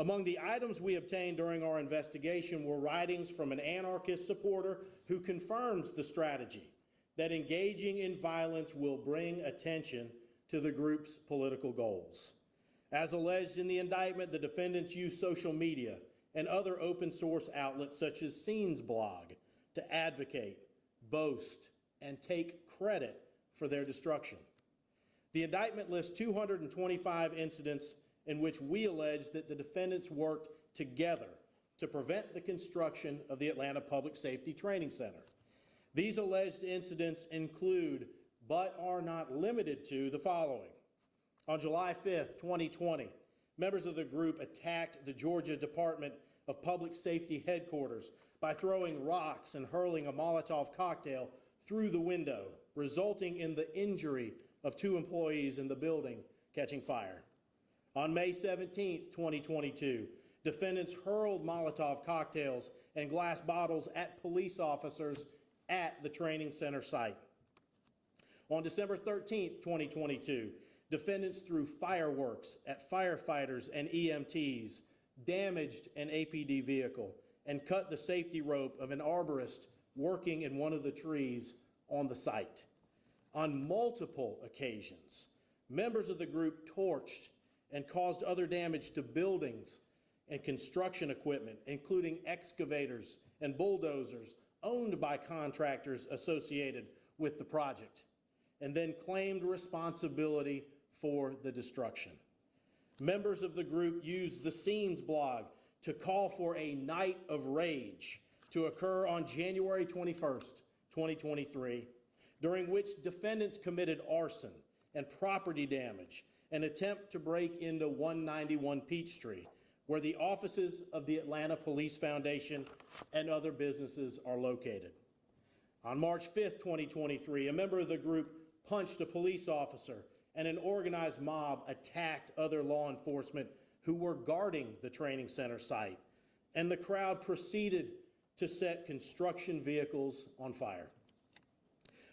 Among the items we obtained during our investigation were writings from an anarchist supporter who confirms the strategy that engaging in violence will bring attention to the group's political goals. As alleged in the indictment, the defendants used social media and other open source outlets such as Scenes blog to advocate, boast, and take credit for their destruction. The indictment lists 225 incidents in which we allege that the defendants worked together to prevent the construction of the Atlanta Public Safety Training Center. These alleged incidents include, but are not limited to, the following. On July 5th, 2020, members of the group attacked the Georgia Department of Public Safety headquarters by throwing rocks and hurling a Molotov cocktail through the window, resulting in the injury of 2 employees in the building catching fire. On May 17th, 2022, defendants hurled Molotov cocktails and glass bottles at police officers at the training center site. On December 13th, 2022, defendants threw fireworks at firefighters and EMTs, damaged an APD vehicle, and cut the safety rope of an arborist working in one of the trees on the site. On multiple occasions, members of the group torched and caused other damage to buildings and construction equipment, including excavators and bulldozers owned by contractors associated with the project, and then claimed responsibility for the destruction. Members of the group used the Scenes blog to call for a night of rage to occur on January 21st, 2023, during which defendants committed arson and property damage, an attempt to break into 191 Peachtree, where the offices of the Atlanta Police Foundation and other businesses are located. On March 5th, 2023, a member of the group punched a police officer, and an organized mob attacked other law enforcement who were guarding the training center site, and the crowd proceeded to set construction vehicles on fire.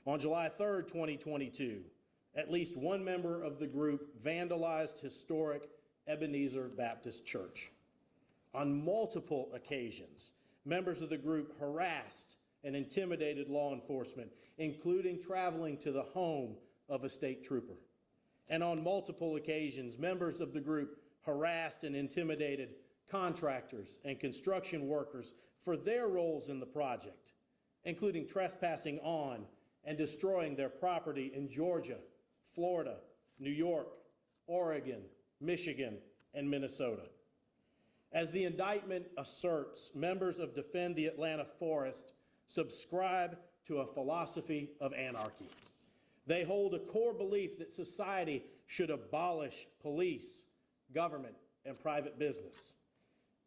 On July 3rd, 2022, at least one member of the group vandalized historic Ebenezer Baptist Church. On multiple occasions, members of the group harassed and intimidated law enforcement, including traveling to the home of a state trooper. And on multiple occasions, members of the group harassed and intimidated contractors and construction workers for their roles in the project, including trespassing on and destroying their property in Georgia, Florida, New York, Oregon, Michigan, and Minnesota. As the indictment asserts, members of Defend the Atlanta Forest subscribe to a philosophy of anarchy. They hold a core belief that society should abolish police, government, and private business.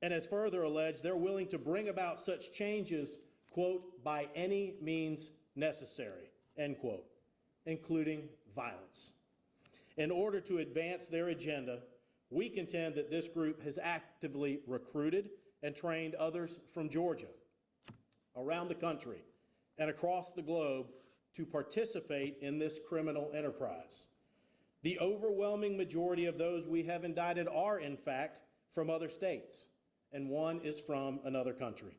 And as further alleged, they're willing to bring about such changes, quote, by any means necessary, end quote, including violence. In order to advance their agenda, we contend that this group has actively recruited and trained others from Georgia, around the country, and across the globe to participate in this criminal enterprise. The overwhelming majority of those we have indicted are, in fact, from other states, and one is from another country.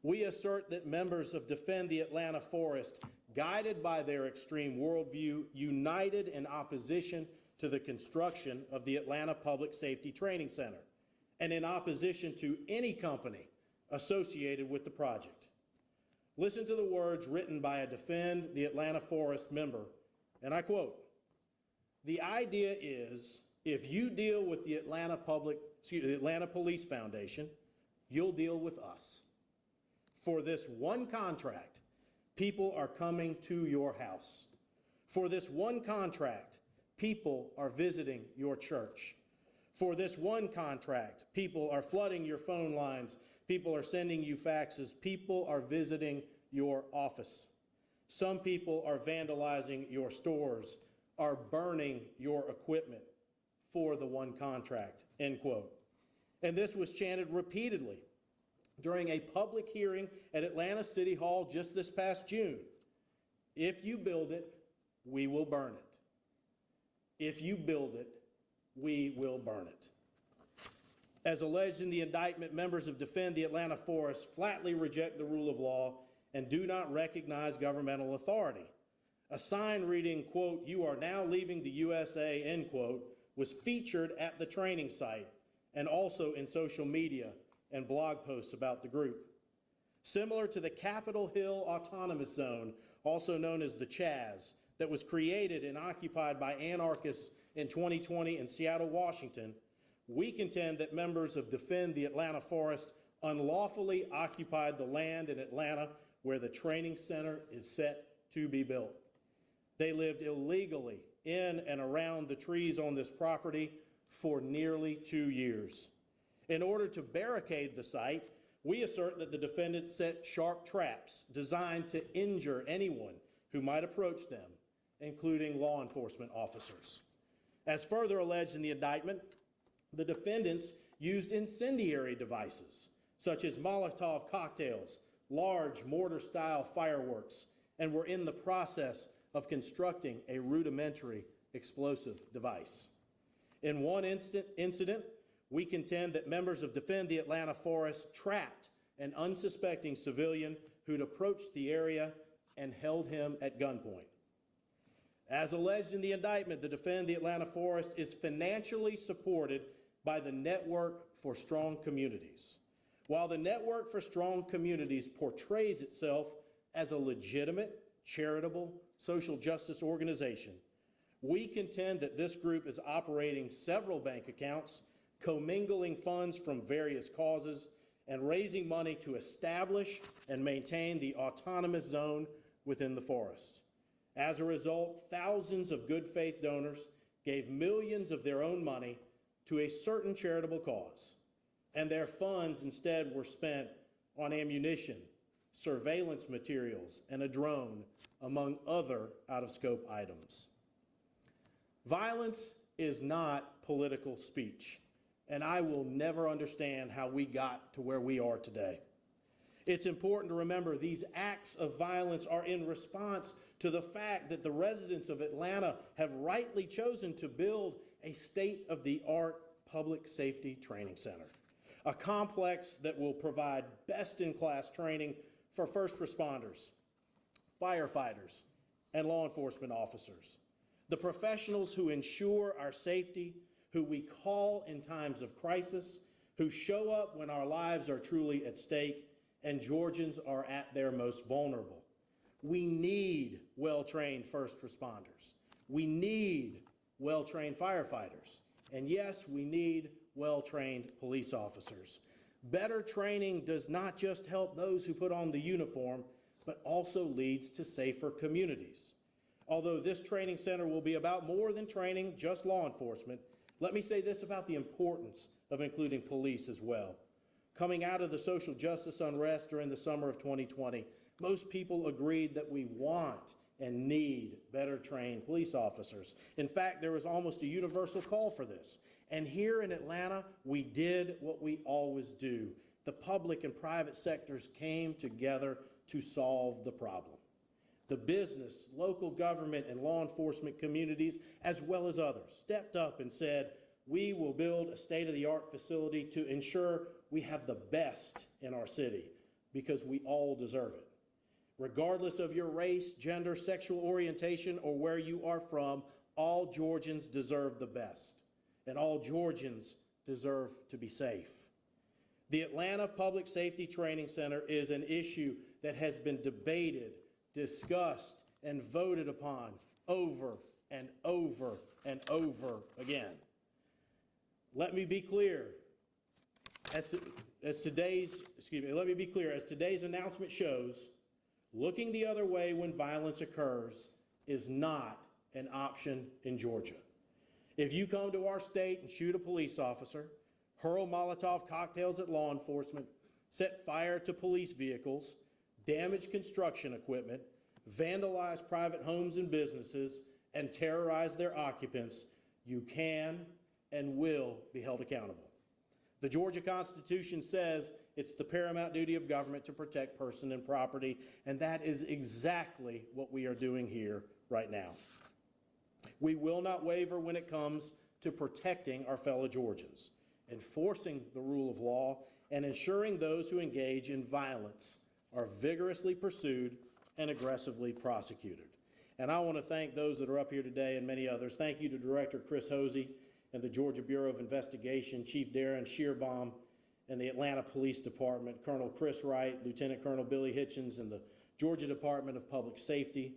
We assert that members of Defend the Atlanta Forest, guided by their extreme worldview, united in opposition to the construction of the Atlanta Public Safety Training Center, and in opposition to any company associated with the project. Listen to the words written by a Defend the Atlanta Forest member, and I quote, "The idea is, if you deal with the Atlanta Police Foundation, you'll deal with us. For this one contract, people are coming to your house. For this one contract, people are visiting your church. For this one contract, people are flooding your phone lines. People are sending you faxes. People are visiting your office. Some people are vandalizing your stores, are burning your equipment for the one contract," end quote. And this was chanted repeatedly during a public hearing at Atlanta City Hall just this past June. If you build it, we will burn it. If you build it, we will burn it. As alleged in the indictment, members of Defend the Atlanta Forest flatly reject the rule of law and do not recognize governmental authority. A sign reading, quote, "You are now leaving the USA," end quote, was featured at the training site and also in social media and blog posts about the group. Similar to the Capitol Hill Autonomous Zone, also known as the CHAZ, that was created and occupied by anarchists in 2020 in Seattle, Washington, we contend that members of Defend the Atlanta Forest unlawfully occupied the land in Atlanta where the training center is set to be built. They lived illegally in and around the trees on this property for nearly 2 years. In order to barricade the site, we assert that the defendants set sharp traps designed to injure anyone who might approach them, including law enforcement officers. As further alleged in the indictment, the defendants used incendiary devices, such as Molotov cocktails, large mortar-style fireworks, and were in the process of constructing a rudimentary explosive device. In one incident, we contend that members of Defend the Atlanta Forest trapped an unsuspecting civilian who'd approached the area and held him at gunpoint. As alleged in the indictment, the Defend the Atlanta Forest is financially supported by the Network for Strong Communities. While the Network for Strong Communities portrays itself as a legitimate, charitable, social justice organization, we contend that this group is operating several bank accounts, commingling funds from various causes, and raising money to establish and maintain the autonomous zone within the forest. As a result, thousands of good faith donors gave millions of their own money to a certain charitable cause, and their funds instead were spent on ammunition, surveillance materials, and a drone, among other out-of-scope items. Violence is not political speech, and I will never understand how we got to where we are today. It's important to remember these acts of violence are in response to the fact that the residents of Atlanta have rightly chosen to build a state-of-the-art public safety training center, a complex that will provide best-in-class training for first responders, firefighters, and law enforcement officers, the professionals who ensure our safety, who we call in times of crisis, who show up when our lives are truly at stake and Georgians are at their most vulnerable. We need well-trained first responders. We need well-trained firefighters. And yes, we need well-trained police officers. Better training does not just help those who put on the uniform, but also leads to safer communities. Although this training center will be about more than training just law enforcement, let me say this about the importance of including police as well. Coming out of the social justice unrest during the summer of 2020, most people agreed that we want and need better trained police officers. In fact, there was almost a universal call for this. And here in Atlanta, we did what we always do. The public and private sectors came together to solve the problem. The business, local government, and law enforcement communities, as well as others, stepped up and said, we will build a state-of-the-art facility to ensure we have the best in our city, because we all deserve it. Regardless of your race, gender, sexual orientation, or where you are from, all Georgians deserve the best, and all Georgians deserve to be safe. The Atlanta Public Safety Training Center is an issue that has been debated, discussed, and voted upon over and over and over again. Let me be clear, as today's announcement shows, looking the other way when violence occurs is not an option in Georgia. If you come to our state and shoot a police officer, hurl Molotov cocktails at law enforcement, set fire to police vehicles, damage construction equipment, vandalize private homes and businesses, and terrorize their occupants, you can and will be held accountable. The Georgia Constitution says it's the paramount duty of government to protect person and property, and that is exactly what we are doing here right now. We will not waver when it comes to protecting our fellow Georgians. enforcing the rule of law, and ensuring those who engage in violence are vigorously pursued and aggressively prosecuted. And I want to thank those that are up here today and many others. Thank you to Director Chris Hosey and the Georgia Bureau of Investigation, Chief Darren Shearbaum, and the Atlanta Police Department, Colonel Chris Wright, Lieutenant Colonel Billy Hitchens, and the Georgia Department of Public Safety,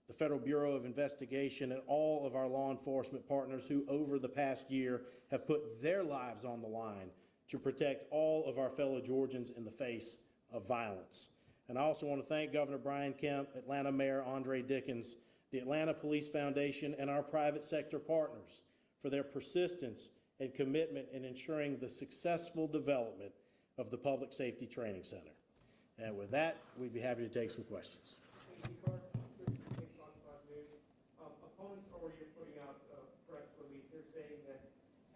the Federal Bureau of Investigation, and all of our law enforcement partners who over the past year have put their lives on the line to protect all of our fellow Georgians in the face of violence. And I also want to thank Governor Brian Kemp, Atlanta Mayor Andre Dickens, the Atlanta Police Foundation, and our private sector partners for their persistence and commitment in ensuring the successful development of the Public Safety Training Center. And with that, we'd be happy to take some questions. Opponents already are putting out a press release. They're saying that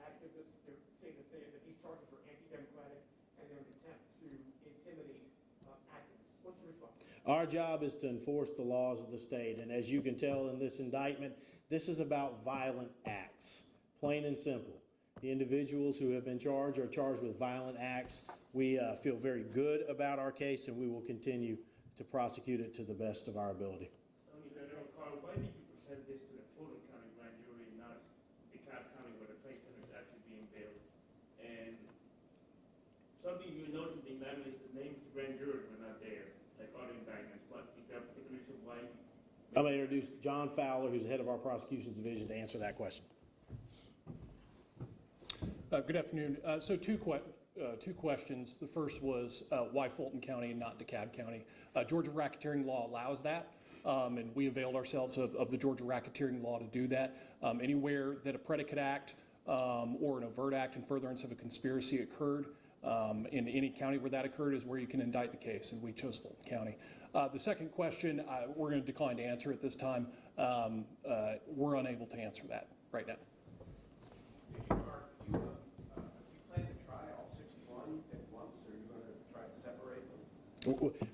activists, they're saying that these charges were anti-democratic and they're an attempt to intimidate activists. What's your response? Our job is to enforce the laws of the state, and as you can tell in this indictment, this is about violent acts, plain and simple. The individuals who have been charged are charged with violent acts. We feel very good about our case, and we will continue to prosecute it to the best of our ability. Why did you present this to the Fulton County grand jury, not DeKalb County, where the trade center is actually being built? And something you noticed in the indictment is the names of the grand jurors were not there, like other indictments. But is there a particular reason why? I'm going to introduce John Fowler, who's the head of our prosecutions division, to answer that question. Good afternoon. So two questions. The first was why Fulton County and not DeKalb County. Georgia racketeering law allows that, and we availed ourselves of the Georgia racketeering law to do that. Anywhere that a predicate act or an overt act in furtherance of a conspiracy occurred, in any county where that occurred is where you can indict the case, and we chose Fulton County. The second question, we're going to decline to answer at this time. We're unable to answer that right now. Do you plan to try all 61 at once, or are you going to try to separate them?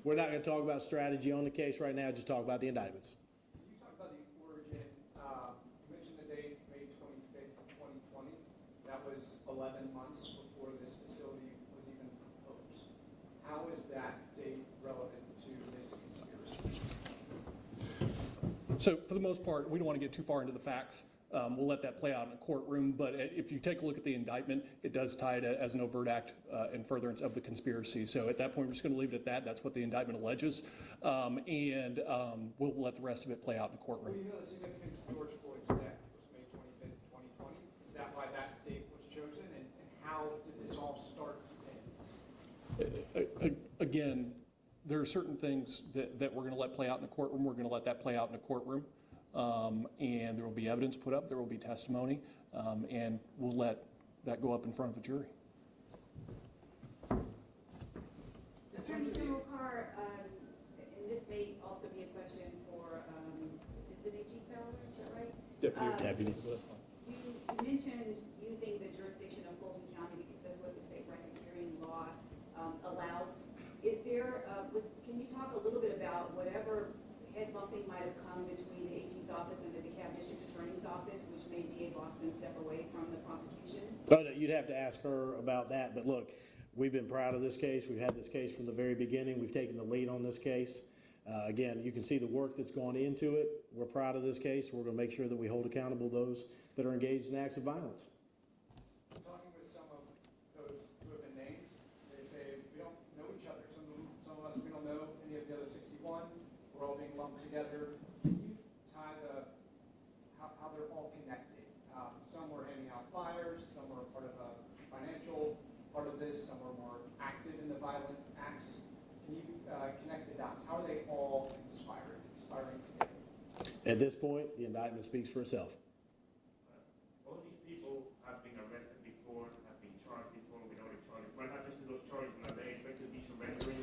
We're not going to talk about strategy on the case right now, just talk about the indictments. Can you talk about the origin? You mentioned the date, May 25th, 2020. That was 11 months before this facility was even proposed. How is that date relevant to this conspiracy? So for the most part, we don't want to get too far into the facts. We'll let that play out in a courtroom, but if you take a look at the indictment, it does tie it as an overt act in furtherance of the conspiracy. So at that point, we're just going to leave it at that. That's what the indictment alleges, and we'll let the rest of it play out in the courtroom. Well, you know the significance of George Floyd's death was May 25th, 2020. Is that why that date was chosen, and how did this all start then? Again, there are certain things that we're going to let play out in the courtroom. We're going to let that play out in the courtroom. And there will be evidence put up, there will be testimony, and we'll let that go up in front of a jury. Attorney General Carr, and this may also be a question for Assistant AG Fowler, is that right? Deputy. You mentioned using the jurisdiction of Fulton County because that's what the state racketeering law allows. Is there, can you talk a little bit about whatever head bumping might have come between the AG's office and the DeKalb District Attorney's office, which made DA Boston step away from the prosecution? Oh, no, you'd have to ask her about that. But look, we've been proud of this case. We've had this case from the very beginning. We've taken the lead on this case. Again, you can see the work that's gone into it. We're proud of this case. We're going to make sure that we hold accountable those that are engaged in acts of violence. Talking with some of those who have been named, they say we don't know each other. Some of us, we don't know any of the other 61. We're all being lumped together. Can you tie how they're all connected? Some were handing out flyers, some were part of a financial part of this, some were more active in the violent acts. Can you connect the dots? How are they all conspiring together? At this point, the indictment speaks for itself. All these people have been arrested before, have been charged before with other charges. What happens to those charges? Are they expected to be surrendering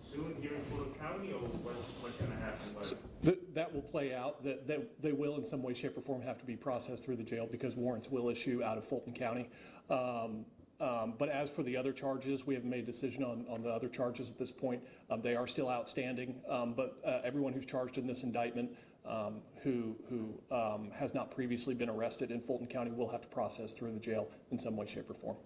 soon here in Fulton County, or what's going to happen? That will play out. That they will in some way, shape, or form have to be processed through the jail because warrants will issue out of Fulton County. But as for the other charges, we haven't made a decision on the other charges at this point. They are still outstanding, but everyone who's charged in this indictment who has not previously been arrested in Fulton County will have to process through the jail in some way, shape, or form.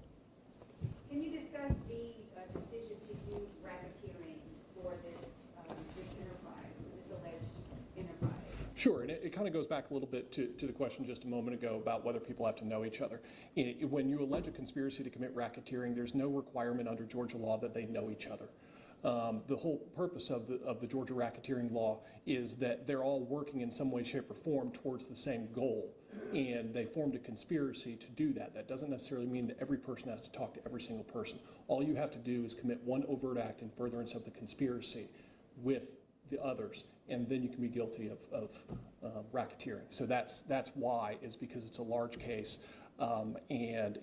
Sure, and it kind of goes back a little bit to the question just a moment ago about whether people have to know each other. When you allege a conspiracy to commit racketeering, there's no requirement under Georgia law that they know each other. The whole purpose of the Georgia racketeering law is that they're all working in some way, shape, or form towards the same goal, and they formed a conspiracy to do that. That doesn't necessarily mean that every person has to talk to every single person. All you have to do is commit one overt act in furtherance of the conspiracy with the others, and then you can be guilty of racketeering. So that's why, is because it's a large case, and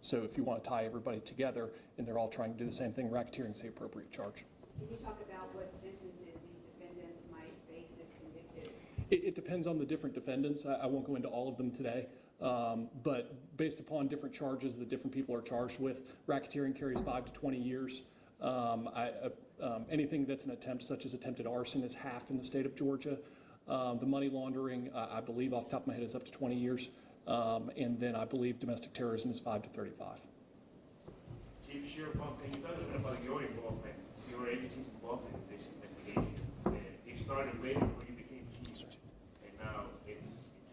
so if you want to tie everybody together and they're all trying to do the same thing, racketeering is the appropriate charge. Can you talk about what sentences these defendants might face if convicted? It depends on the different defendants. I won't go into all of them today, but based upon different charges that different people are charged with, racketeering carries 5 to 20 years. Anything that's an attempt, such as attempted arson, is half in the state of Georgia. The money laundering, I believe off the top of my head, is up to 20 years. And then I believe domestic terrorism is 5 to 35. Chief Sheriff, can you tell us a bit about your involvement, your agency's involvement in this investigation? It started way before you became chief, and now it's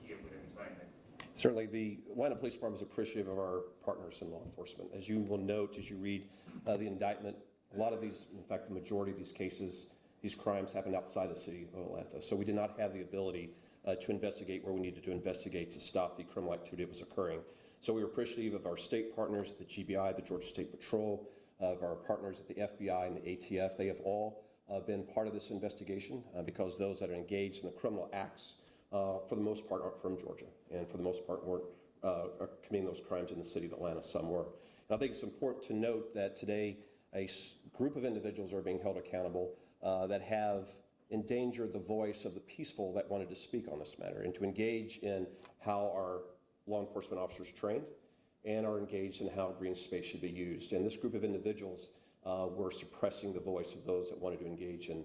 here with an indictment. Certainly, the Atlanta Police Department is appreciative of our partners in law enforcement. As you will note as you read the indictment, a lot of these, in fact, the majority of these cases, these crimes happened outside the city of Atlanta. So we did not have the ability to investigate where we needed to investigate to stop the criminal activity that was occurring. So we were appreciative of our state partners, the GBI, the Georgia State Patrol, of our partners at the FBI and the ATF. They have all been part of this investigation because those that are engaged in the criminal acts, for the most part, aren't from Georgia, and for the most part weren't committing those crimes in the city of Atlanta. Some were. And I think it's important to note that today a group of individuals are being held accountable that have endangered the voice of the peaceful that wanted to speak on this matter, and to engage in how our law enforcement officers trained and are engaged in how green space should be used. And this group of individuals were suppressing the voice of those that wanted to engage in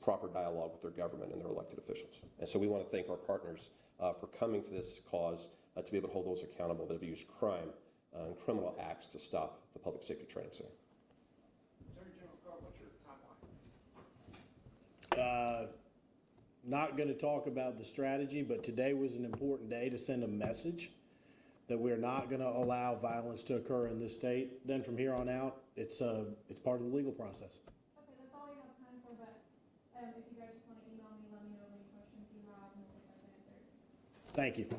proper dialogue with their government and their elected officials. And so we want to thank our partners for coming to this cause to be able to hold those accountable that have used crime and criminal acts to stop the public safety training center. Attorney General Carr, what's your timeline? Not going to talk about the strategy, but today was an important day to send a message that we're not going to allow violence to occur in this state. Then from here on out, it's part of the legal process. Okay, that's all we have time for, but if you guys just want to email me, let me know any questions you have, and we'll get that answered. Thank you.